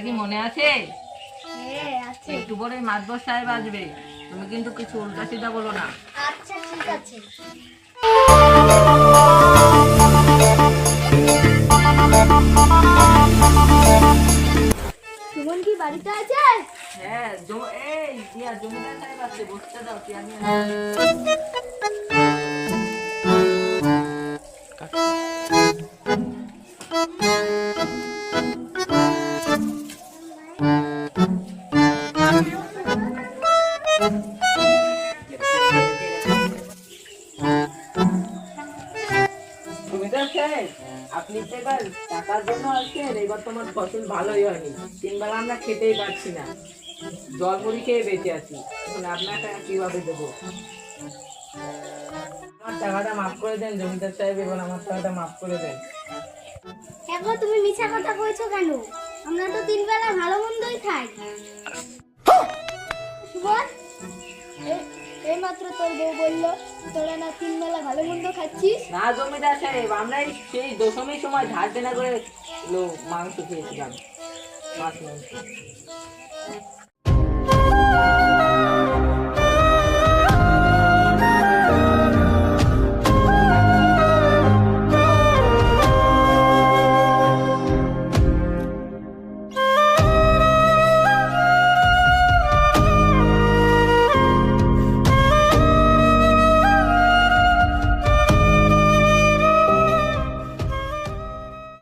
কি মনে আছে? হ্যাঁ আছে। একটু পরে মাতবর সাহেব আসবে, তুমি কিন্তু কিছু উল্টা সিধা বলো না। আচ্ছা ঠিক আছে। সুমন কি বাড়িতে আছে? হ্যাঁ, এই দিয়া জমিদার সাহেব আসছে, বসতে দাও কি আমি জমিদার সাহেব, আপনি তো এবার টাকার জন্য আসছেন। এবার তোমার ফসল ভালোই হয়নি, 3 বেলা আমরা খেতেই পারছি না, জল মুড়ি খেয়ে বেঁচে আছি। এখন আপনার টাকা কিভাবে দেবো? আমার টাকাটা মাফ করে দেন জমিদার সাহেব, এবার আমার টাকাটা মাফ করে দেন। এখন তুমি মিছা কথা কইছো কেন? আমরা তো 3 বেলা ভালো মন্দই খাই। সুমন, এই মাত্র তোর বউ বললো তোরা না 3 বেলা ভালো মন্দ খাচ্ছিস। না জমিদার সাহেব, আমরা সেই দশমীর সময় ধার দেনা করে মাংস খেয়েছিলাম, মাছ মাংস।